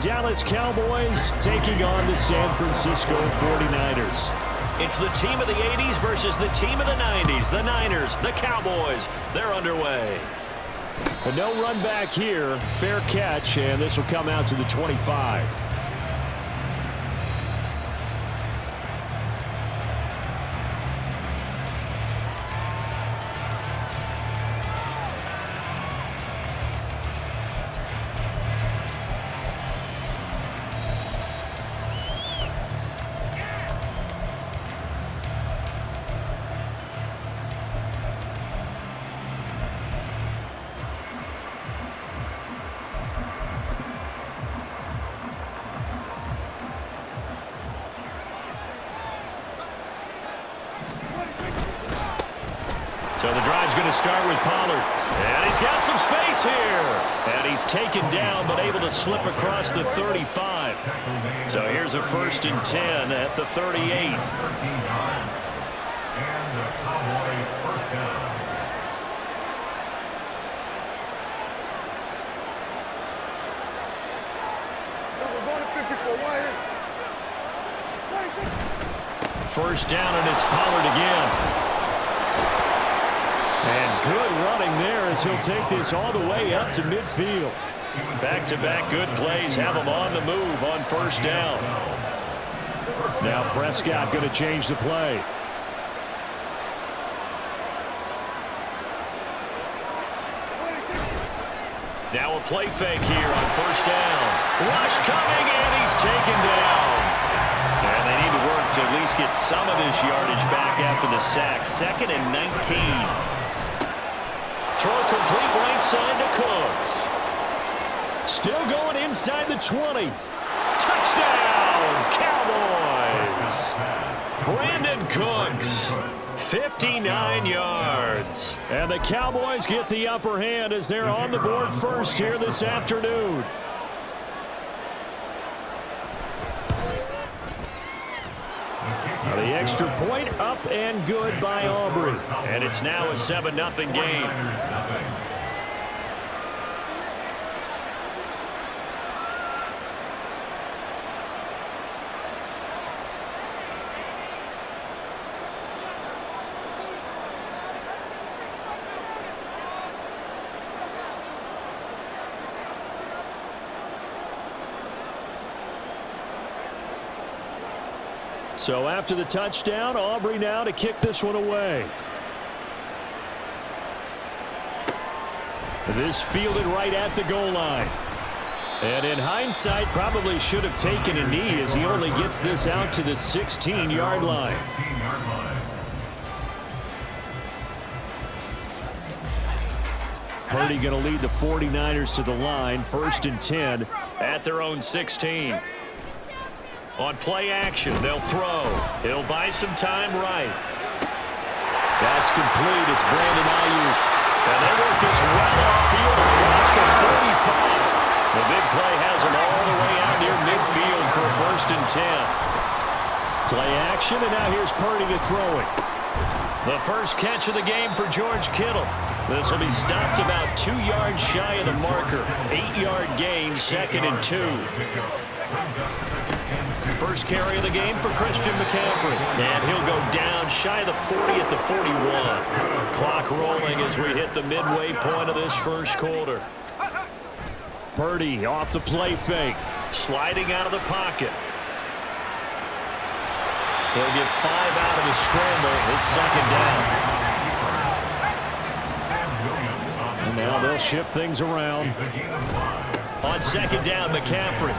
Dallas Cowboys taking on the San Francisco 49ers. It's the team of the 80s versus the team of the 90s. The Niners, the Cowboys, they're underway. A no run back here. Fair catch, and this will come out to the 25. So the drive's going to start with Pollard. And he's got some space here. And he's taken down but able to slip across the 35. So here's a 1st and 10 at the 38. And the Cowboy first down. First down, and it's Pollard again. And good running there as he'll take this all the way up to midfield. Back-to-back good plays have him on the move on 1st down. Now Prescott going to change the play. Now a play fake here on 1st down. Rush coming, and he's taken down. And they need to work to at least get some of this yardage back after the sack. 2nd and 19. Throw complete right side to Cooks. Still going inside the 20. Touchdown, Cowboys. Brandon Cooks, 59 yards. And the Cowboys get the upper hand as they're on the board first here this afternoon. The extra point up and good by Aubrey. And it's now a 7-0 game. So after the touchdown, Aubrey now to kick this one away. This fielded right at the goal line. And in hindsight, probably should have taken a knee as he only gets this out to the 16-yard line. Purdy going to lead the 49ers to the line, 1st and 10 at their own 16. On play action, they'll throw. He'll buy some time right. That's complete. It's Brandon Ayuk. And they work this well off-field across the 35. The big play has him all the way out near midfield for a 1st and 10. Play action, and now here's Purdy to throw it. The first catch of the game for George Kittle. This will be stopped about 2 yards shy of the marker. 8-yard gain, 2nd and 2. First carry of the game for Christian McCaffrey. And he'll go down shy of the 40 at the 41. Clock rolling as we hit the midway point of this first quarter. Purdy off the play fake. Sliding out of the pocket. He'll get 5 out of the scramble. It's 2nd down. And now they'll shift things around. On 2nd down, McCaffrey.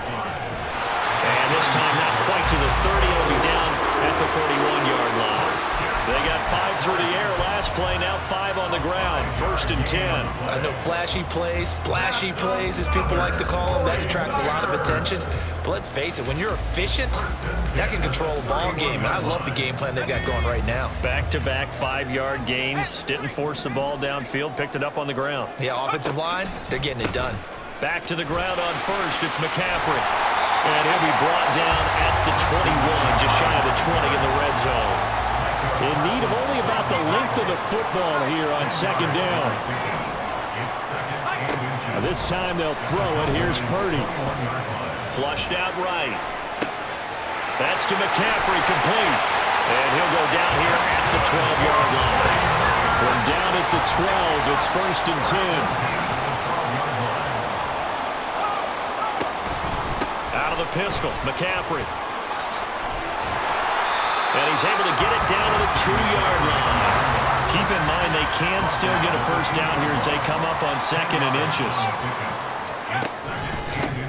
And this time not quite to the 30. It'll be down at the 41-yard line. They got 5 through the air last play, now 5 on the ground. 1st and 10. I know flashy plays, splashy plays, as people like to call them, that attracts a lot of attention. But let's face it, when you're efficient, that can control a ball game. And I love the game plan they've got going right now. Back-to-back 5-yard gains. Didn't force the ball downfield, picked it up on the ground. Yeah, offensive line, they're getting it done. Back to the ground on 1st. It's McCaffrey. And he'll be brought down at the 21, just shy of the 20 in the red zone. In need of only about the length of the football here on 2nd down. Now this time they'll throw it. Here's Purdy. Flushed out right. That's to McCaffrey, complete. And he'll go down here at the 12-yard line. From down at the 12, it's 1st and 10. Out of the pistol, McCaffrey. And he's able to get it down to the 2-yard line. Keep in mind they can still get a first down here as they come up on 2nd and inches.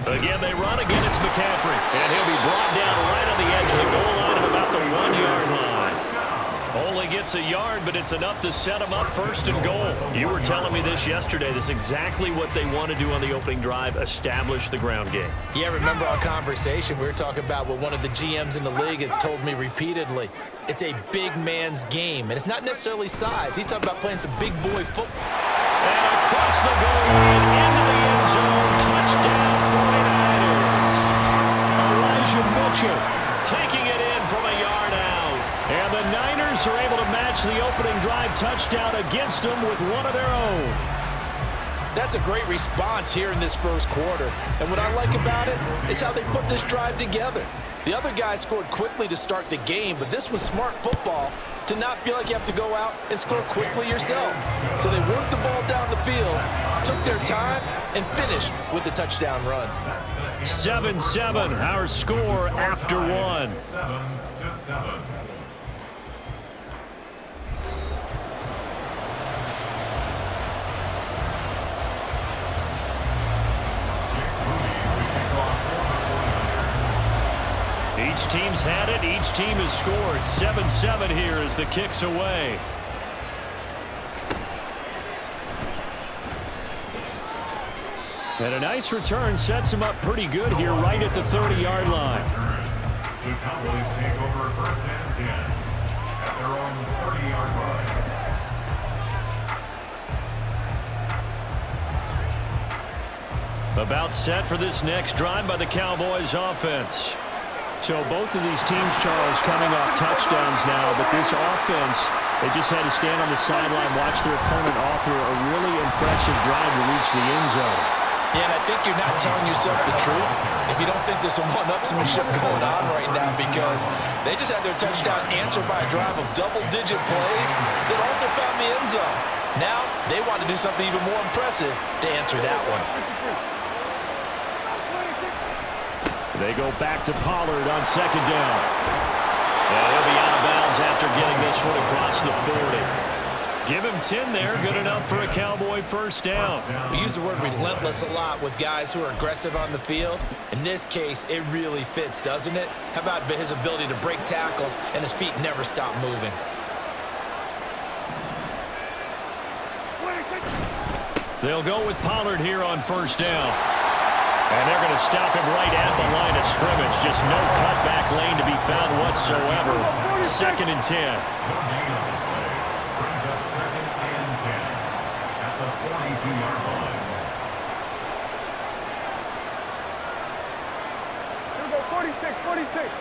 Again, they run. Again, it's McCaffrey. And he'll be brought down right on the edge of the goal line at about the 1-yard line. Only gets a yard, but it's enough to set him up 1st and goal. You were telling me this yesterday. This is exactly what they want to do on the opening drive, establish the ground game. Yeah, remember our conversation? We were talking about what one of the GMs in the league has told me repeatedly. It's a big man's game, and it's not necessarily size. He's talking about playing some big boy football. And across the goal line, into the end zone, touchdown 49ers. Elijah Mitchell taking it in from a yard out. And the Niners are able to match the opening drive touchdown against them with one of their own. That's a great response here in this first quarter. And what I like about it is how they put this drive together. The other guys scored quickly to start the game, but this was smart football to not feel like you have to go out and score quickly yourself. So they worked the ball down the field, took their time, and finished with the touchdown run. 7-7, our score after one. 7-7. Each team's had it. Each team has scored. 7-7 here as the kick's away. And a nice return sets him up pretty good here right at the 30-yard line. The Cowboys take over 1st and 10 at their own 30-yard line. About set for this next drive by the Cowboys offense. So both of these teams, Charles, coming off touchdowns now, but this offense, they just had to stand on the sideline, watch their opponent author a really impressive drive to reach the end zone. Yeah, and I think you're not telling yourself the truth if you don't think there's some one-upsmanship going on right now, because they just had their touchdown answered by a drive of double-digit plays that also found the end zone. Now they want to do something even more impressive to answer that one. They go back to Pollard on 2nd down. And he'll be out of bounds after getting this one across the 40. Give him 10 there. Good enough for a Cowboy first down. We use the word relentless a lot with guys who are aggressive on the field. In this case, it really fits, doesn't it? How about his ability to break tackles and his feet never stop moving? They'll go with Pollard here on 1st down. And they're going to stop him right at the line of scrimmage. Just no cutback lane to be found whatsoever. 2nd and 10. Brings up 2nd and 10 at the 42-yard line. Here we go, 46.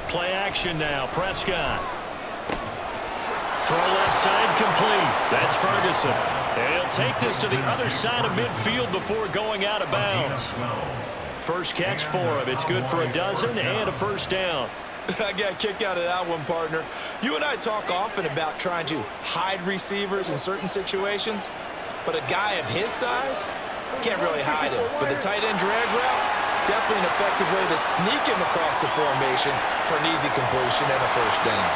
Play action now. Prescott. Throw left side complete. That's Ferguson. And he'll take this to the other side of midfield before going out of bounds. First catch for him. It's good for a dozen and a first down. I got a kick out of that one, partner. You and I talk often about trying to hide receivers in certain situations, but a guy of his size can't really hide him. But the tight end drag route, definitely an effective way to sneak him across the formation for an easy completion and a first down.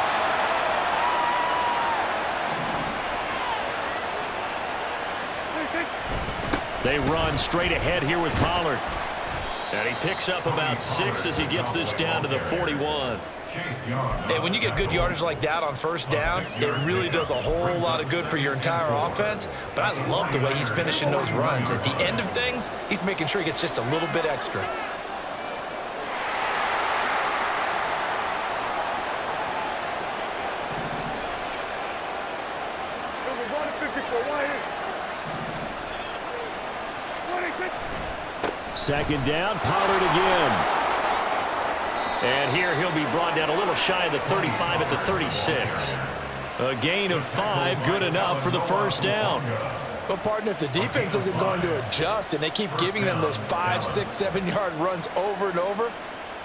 They run straight ahead here with Pollard. And he picks up about 6 as he gets this down to the 41. Hey, when you get good yardage like that on first down, it really does a whole lot of good for your entire offense. But I love the way he's finishing those runs. At the end of things, he's making sure he gets just a little bit extra. Second down, Pollard again. And here he'll be brought down a little shy of the 35 at the 36. A gain of 5, good enough for the first down. But, partner, if the defense isn't going to adjust and they keep giving them those 5, 6, 7-yard runs over and over,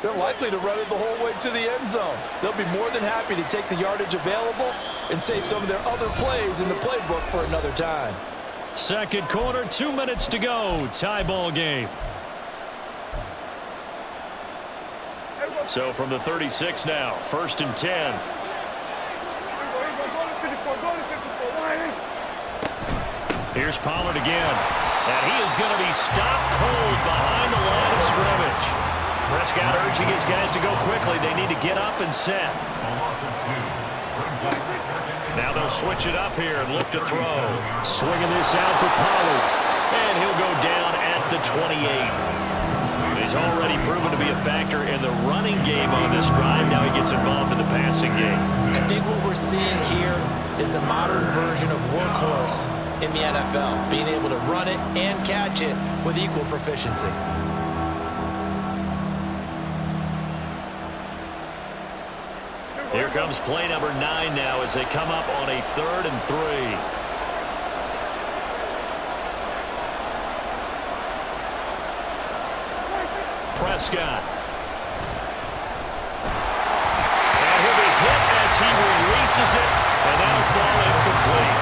they're likely to run it the whole way to the end zone. They'll be more than happy to take the yardage available and save some of their other plays in the playbook for another time. Second quarter, 2 minutes to go. Tie ball game. So from the 36 now, 1st and 10. Here's Pollard again. And he is going to be stopped cold behind the line of scrimmage. Prescott urging his guys to go quickly. They need to get up and set. Now they'll switch it up here and look to throw. Swinging this out for Pollard. And he'll go down at the 28. He's already proven to be a factor in the running game on this drive. Now he gets involved in the passing game. I think what we're seeing here is the modern version of workhorse in the NFL, being able to run it and catch it with equal proficiency. Here comes play number 9 now as they come up on a 3rd and 3. Prescott. And he'll be hit as he releases it, and that'll fall incomplete.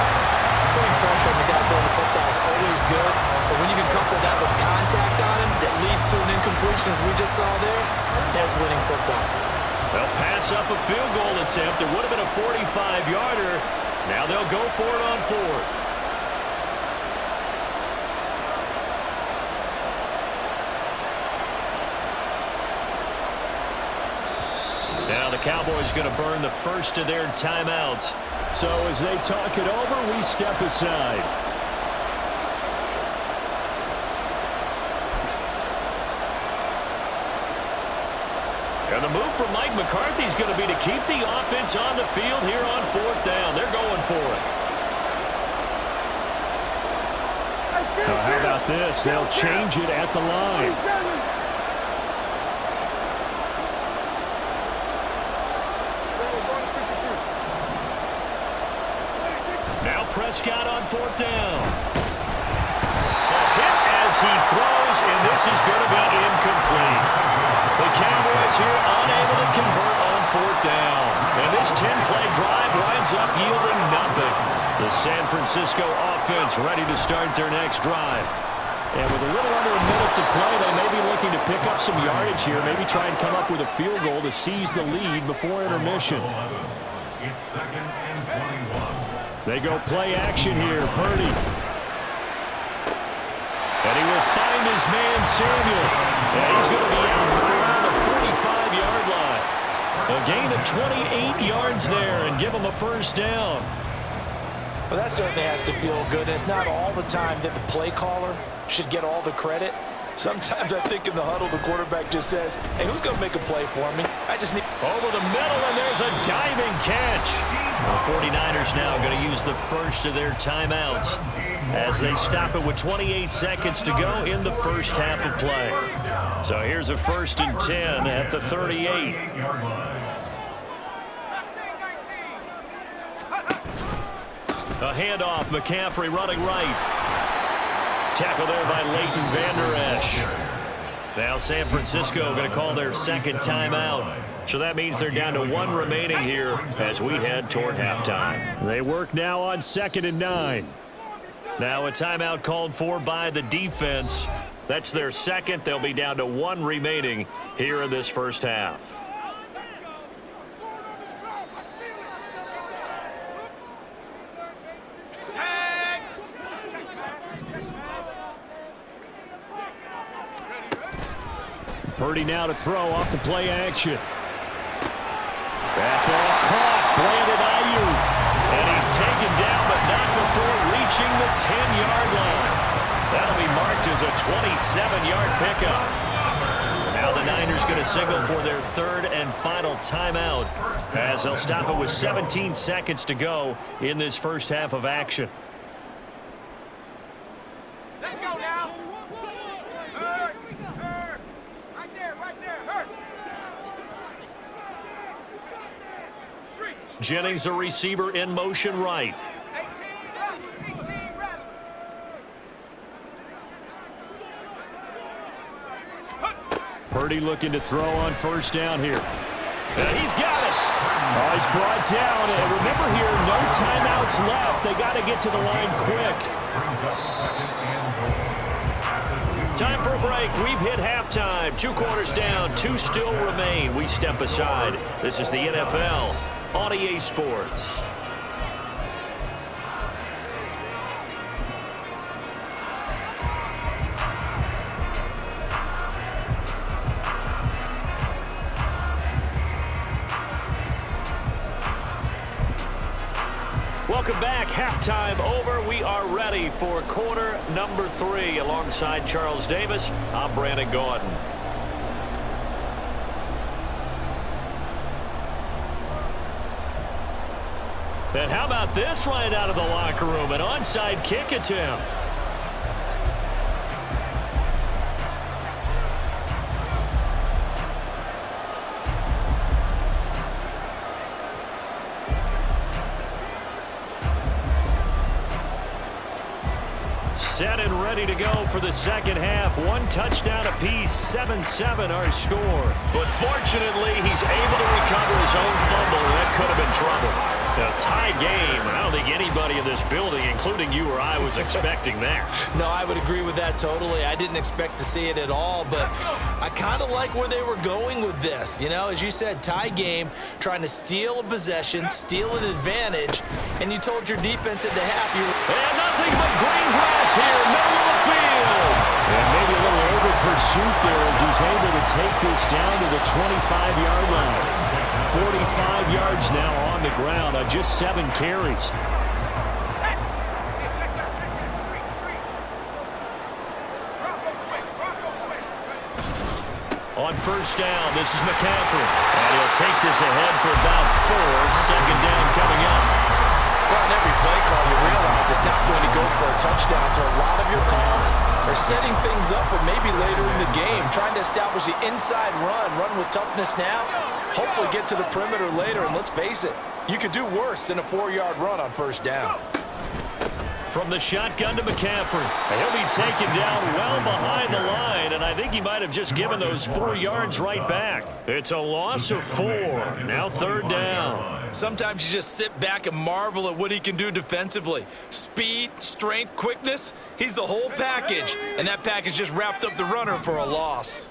Putting pressure on the guy throwing the football is always good, but when you can couple that with contact on him that leads to an incompletion as we just saw there, that's winning football. They'll pass up a field goal attempt. It would have been a 45-yarder. Now they'll go for it on 4th. Now the Cowboys going to burn the first of their timeouts. So as they talk it over, we step aside. And the move from Mike McCarthy is going to be to keep the offense on the field here on 4th down. They're going for it. Now, how about this? They'll change it at the line. Now Prescott on 4th down. A hit as he throws, and this is going to be incomplete. The Cowboys here unable to convert on 4th down. And this 10-play drive winds up yielding nothing. The San Francisco offense ready to start their next drive. And with a little under a minute to play, they may be looking to pick up some yardage here, maybe try and come up with a field goal to seize the lead before intermission. It's 2nd and 21. They go play action here. Purdy. And he will find his man, Samuel. And he's going to be out around the 45-yard line. A gain of 28 yards there and give him a 1st down. Well, that certainly has to feel good. It's not all the time that the play caller should get all the credit. Sometimes I think in the huddle, the quarterback just says, hey, who's going to make a play for me? I just need... Over the middle, and there's a diving catch. The 49ers now going to use the first of their timeouts as they stop it with 28 seconds to go in the first half of play. So here's a 1st and 10 at the 38. A handoff, McCaffrey running right. Tackle there by Leighton Vander Esch. Now San Francisco going to call their 2nd timeout. So that means they're down to 1 remaining here as we head toward halftime. They work now on 2nd and 9. Now a timeout called for by the defense. That's their 2nd. They'll be down to 1 remaining here in this first half. Purdy now to throw off the play action. That ball caught. Brandon Ayuk. And he's taken down, but not before reaching the 10-yard line. That'll be marked as a 27-yard pickup. Now the Niners going to signal for their 3rd and final timeout as they'll stop it with 17 seconds to go in this first half of action. Let's go now. Right there. Hurt. Jennings, a receiver in motion right. Purdy looking to throw on first down here. He's got it. Oh, he's brought down. And remember here, no timeouts left. They got to get to the line quick. Brings up second and goal. Time for a break. We've hit halftime. 2 quarters down. 2 still remain. We step aside. This is the NFL on EA Sports. Welcome back. Halftime over. We are ready for quarter number 3. Alongside Charles Davis, I'm Brandon Gaudin. And how about this right out of the locker room? An onside kick attempt. Set and ready to go for the second half. 1 touchdown apiece, 7-7 our score. But fortunately, he's able to recover his own fumble, and that could have been trouble. A tie game. I don't think anybody in this building, including you or I, was expecting that. No, I would agree with that totally. I didn't expect to see it at all, but I kind of like where they were going with this. You know, as you said, tie game, trying to steal a possession, steal an advantage, and you told your defense at the half you were... And nothing but green grass here, middle of the field. And maybe a little over pursuit there as he's able to take this down to the 25-yard line. 45 yards now on the ground on just 7 carries. On first down, this is McCaffrey. And he'll take this ahead for about 4. Second down coming up. Well, on every play call, you realize it's not going to go for a touchdown. So a lot of your calls are setting things up for maybe later in the game, trying to establish the inside run with toughness now, hopefully get to the perimeter later. And let's face it, you could do worse than a 4-yard run on first down. From the shotgun to McCaffrey. He'll be taken down well behind the line, and I think he might have just given those 4 yards right back. It's a loss of 4. Now third down. Sometimes you just sit back and marvel at what he can do defensively. Speed, strength, quickness, he's the whole package, and that package just wrapped up the runner for a loss.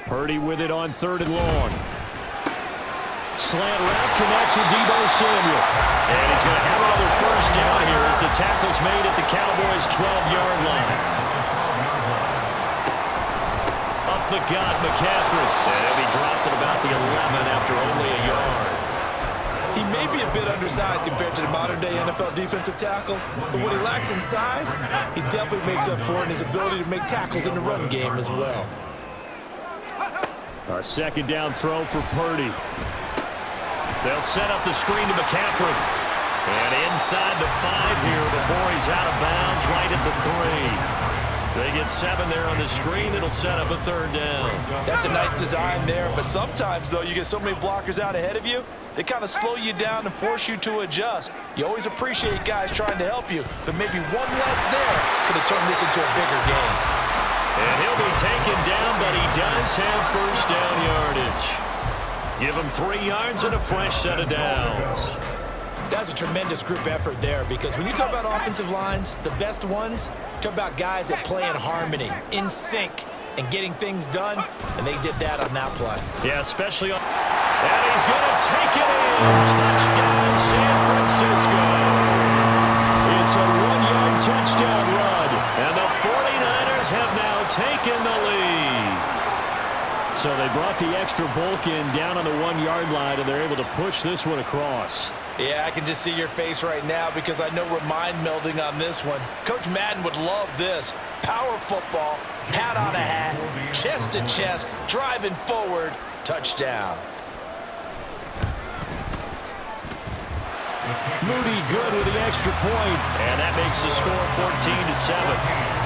Purdy with it on 3rd and long. Slant route connects with Deebo Samuel. And he's going to have another first down here as the tackle's made at the Cowboys' 12-yard line. Up the gut, McCaffrey. And he'll be dropped at about the 11 after only a yard. He may be a bit undersized compared to the modern-day NFL defensive tackle, but what he lacks in size, he definitely makes up for in his ability to make tackles in the run game as well. A second down throw for Purdy. They'll set up the screen to McCaffrey. And inside the 5 here before he's out of bounds, right at the 3. They get 7 there on the screen. It'll set up a third down. That's a nice design there, but sometimes, though, you get so many blockers out ahead of you, they kind of slow you down and force you to adjust. You always appreciate guys trying to help you, but maybe one less there could have turned this into a bigger game. And he'll be taken down, but he does have first down yardage. Give him 3 yards and a fresh set of downs. That's a tremendous group effort there, because when you talk about offensive lines, the best ones, talk about guys that play in harmony, in sync, and getting things done, and they did that on that play. Yeah, especially on... And he's going to take it in. Touchdown, San Francisco. It's a 1-yard touchdown run, and the 49ers have now taken the lead. So they brought the extra bulk in down on the 1-yard line, and they're able to push this one across. Yeah, I can just see your face right now because I know we're mind melding on this one. Coach Madden would love this. Power football, hat on a hat, chest to chest, driving forward, touchdown. Moody good with the extra point. And that makes the score 14-7.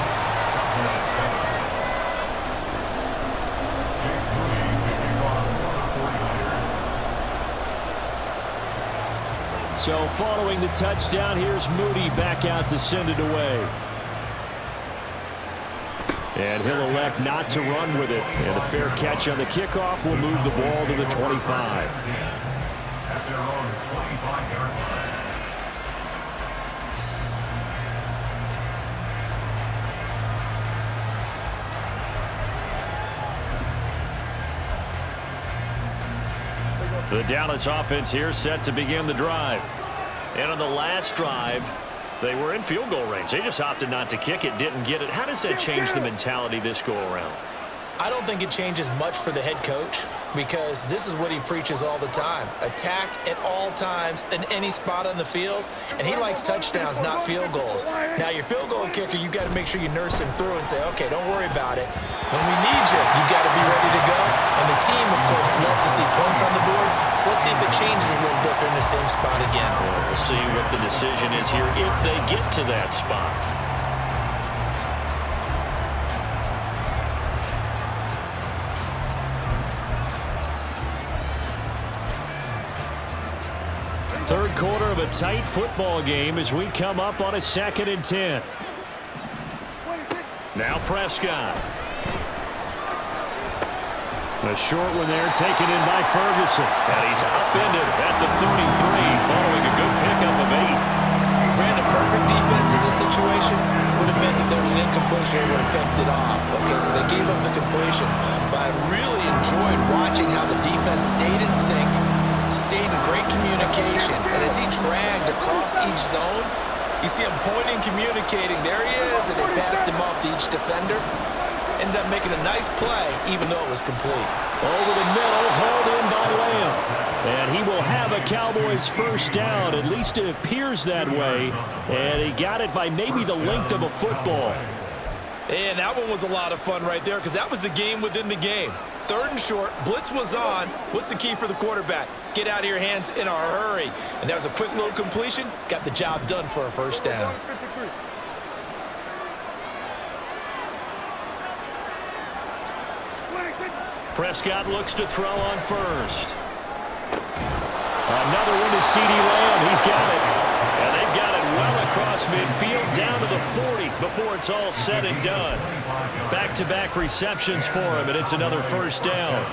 So following the touchdown, here's Moody back out to send it away. And he'll elect not to run with it. And a fair catch on the kickoff will move the ball to the 25. At their own 25-yard line. The Dallas offense here set to begin the drive. And on the last drive, they were in field goal range. They just opted not to kick it, didn't get it. How does that change the mentality this go around? I don't think it changes much for the head coach because this is what he preaches all the time. Attack at all times in any spot on the field, and he likes touchdowns, not field goals. Now, your field goal kicker, you got to make sure you nurse him through and say, okay, don't worry about it. When we need you, you got to be ready to go. And the team, of course, loves to see points on the board, so let's see if it changes a little bit if they're in the same spot again. We'll see what the decision is here if they get to that spot. Third quarter of a tight football game as we come up on a 2nd and 10. Now Prescott. A short one there taken in by Ferguson. And he's upended at the 33 following a good pickup of 8. Brandon, perfect defense in this situation would have meant that there was an incompletion. They would have picked it off. Okay, so they gave up the completion. But I really enjoyed watching how the defense stayed in sync, stayed in great communication. And as he dragged across each zone, you see him pointing, communicating. There he is, and they passed him off to each defender. Ended up making a nice play, even though it was complete. Over the middle, hauled in by Lamb. And he will have a Cowboys first down. At least it appears that way. And he got it by maybe the length of a football. And that one was a lot of fun right there because that was the game within the game. 3rd and short, blitz was on. What's the key for the quarterback? Get out of your hands in a hurry. And that was a quick little completion. Got the job done for a first down. Prescott looks to throw on first. Another one to C.D. Lamb. He's got it. And they've got it well across midfield down to the 40 before it's all said and done. Back-to-back receptions for him, and it's another first down.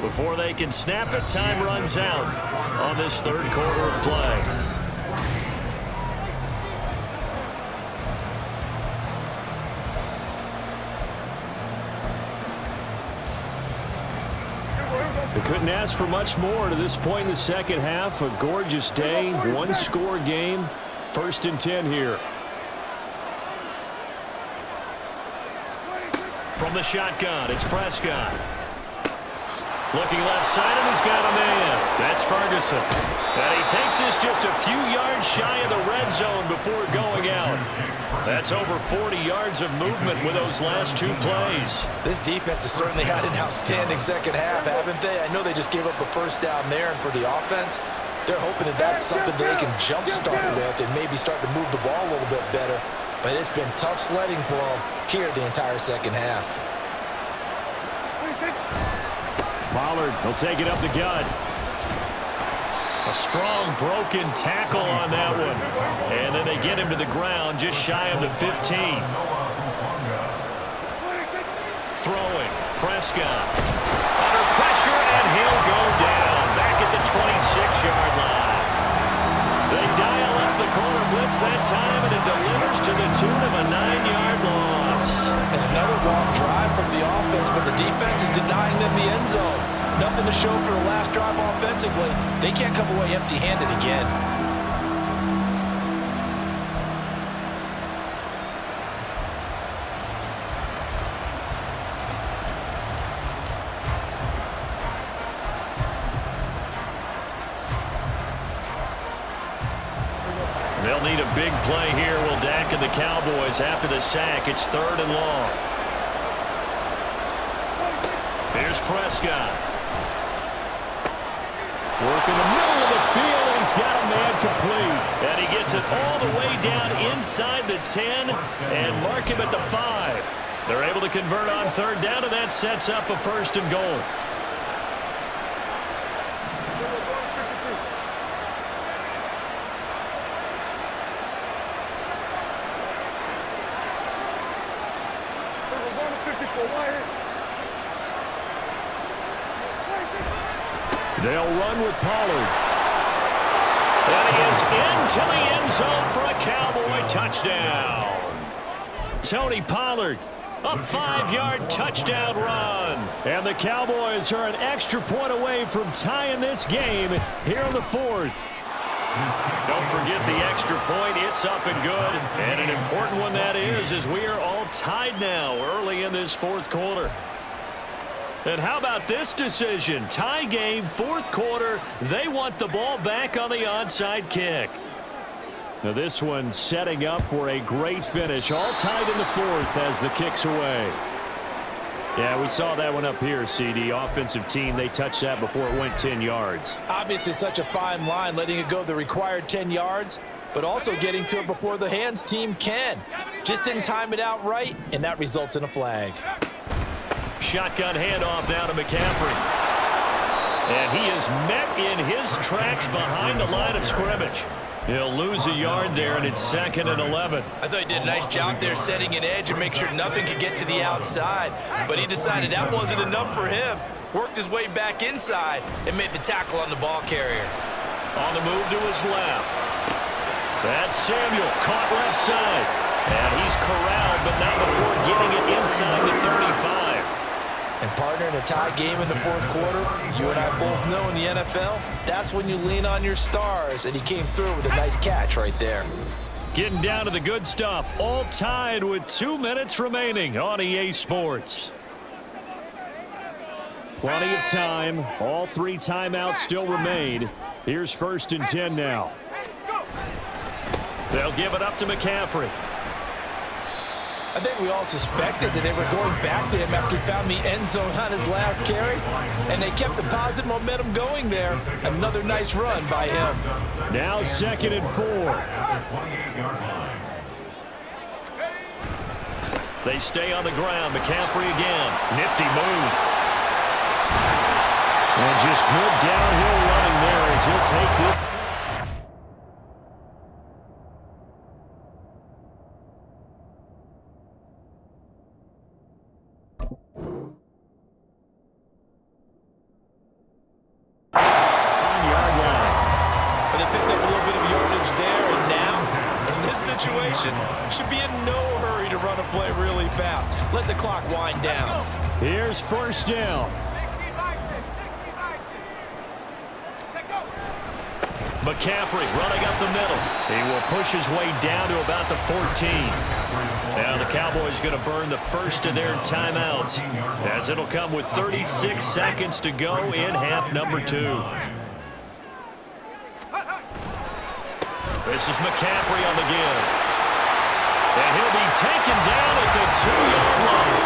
Before they can snap it, time runs out on this 3rd quarter of play. They couldn't ask for much more to this point in the second half. A gorgeous day, 1-score game. 1st and 10 here. From the shotgun, it's Prescott. Looking left side, and he's got a man. That's Ferguson. And he takes this just a few yards shy of the red zone before going out. That's over 40 yards of movement with those last 2 plays. This defense has certainly had an outstanding second half, haven't they? I know they just gave up a first down there, and for the offense, they're hoping that that's something they can jumpstart with and maybe start to move the ball a little bit better. But it's been tough sledding for them here the entire second half. Pollard will take it up the gut. A strong broken tackle on that one. And then they get him to the ground just shy of the 15. Throwing, Prescott. Under pressure, and he'll go down. Back at the 26-yard line. They dial up the corner blitz that time, and it delivers to the tune of a 9-yard loss. And another long drive from the offense, but the defense is denying them the end zone. Nothing to show for the last drive offensively. They can't come away empty-handed again. They'll need a big play here, will Dak and the Cowboys after the sack. It's 3rd and long. Here's Prescott. Work in the middle of the field, and he's he's got a man complete. And he gets it all the way down inside the 10 and mark him at the 5. They're able to convert on third down, and that sets up a 1st and goal. They'll run with Pollard. And he is into the end zone for a Cowboy touchdown. Tony Pollard, a 5-yard touchdown run. And the Cowboys are an extra point away from tying this game here in the 4th. Don't forget the extra point. It's up and good. And an important one that is, as we are all tied now early in this 4th quarter. And how about this decision? Tie game, 4th quarter. They want the ball back on the onside kick. Now this one setting up for a great finish. All tied in the 4th as the kick's away. Yeah, we saw that one up here, CD. Offensive team, they touched that before it went 10 yards. Obviously such a fine line, letting it go the required 10 yards, but also getting to it before the hands team can. Just didn't time it out right, and that results in a flag. Shotgun handoff down to McCaffrey. And he is met in his tracks behind the line of scrimmage. He'll lose a yard there, and it's 2nd and 11. I thought he did a nice job there setting an edge and make sure nothing could get to the outside. But he decided that wasn't enough for him. Worked his way back inside and made the tackle on the ball carrier. On the move to his left. That's Samuel, caught left side. And he's corralled, but not before getting it inside the 35. And partner, in a tie game in the 4th quarter, you and I both know in the NFL, that's when you lean on your stars, and he came through with a nice catch right there. Getting down to the good stuff, all tied with 2 minutes remaining on EA Sports. Plenty of time, all 3 timeouts still remain. Here's 1st and 10 now. They'll give it up to McCaffrey. I think we all suspected that they were going back to him after he found the end zone on his last carry, and they kept the positive momentum going there. Another nice run by him. Now 2nd and 4. They stay on the ground. McCaffrey again. Nifty move. And just good downhill running there as he'll take the... Should be in no hurry to run a play really fast. Let the clock wind down. Here's 1st down. McCaffrey running up the middle. He will push his way down to about the 14. Now the Cowboys going to burn the first of their timeouts, as it'll come with 36 seconds to go in half number 2. This is McCaffrey on the give. And he'll be taken down at the 2-yard line.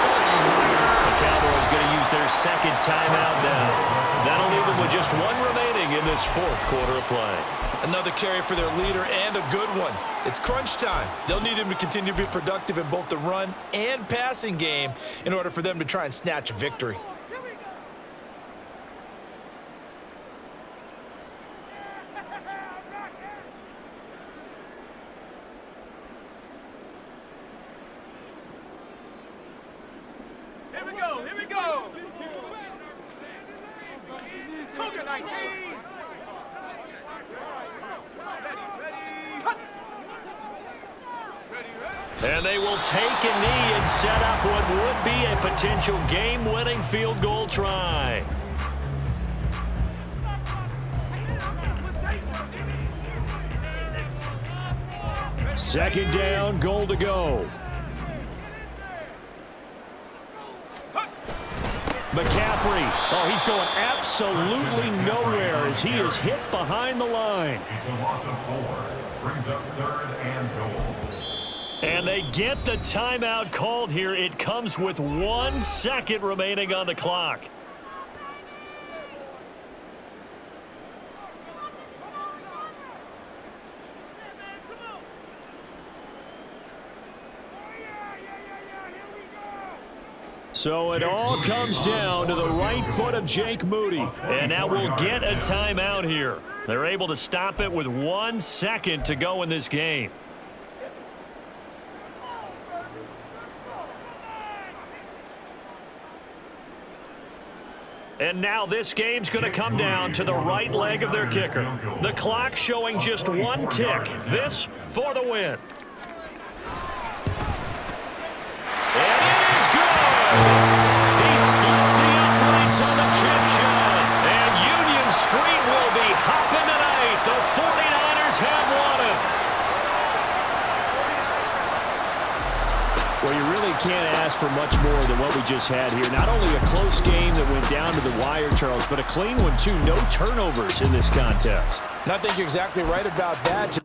The Cowboys going to use their 2nd timeout now. That'll leave them with just 1 remaining in this 4th quarter of play. Another carry for their leader and a good one. It's crunch time. They'll need him to continue to be productive in both the run and passing game in order for them to try and snatch a victory. Here we go. Cougar 19. And they will take a knee and set up what would be a potential game-winning field goal try. Second down, goal to go. McCaffrey, oh, he's going absolutely nowhere as he is hit behind the line. It's a loss of 4. Brings up 3rd and goal. And they get the timeout called here. It comes with 1 second remaining on the clock. So it all comes down to the right foot of Jake Moody. And now we'll get a timeout here. They're able to stop it with 1 second to go in this game. And now this game's going to come down to the right leg of their kicker. The clock showing just 1 tick. This for the win. And it is good! He splits the uprights on the chip shot. And Union Street will be hopping tonight. The 49ers have won it. Well, you really can't ask for much more than what we just had here. Not only a close game that went down to the wire, Charles, but a clean one, too. No turnovers in this contest. And I think you're exactly right about that.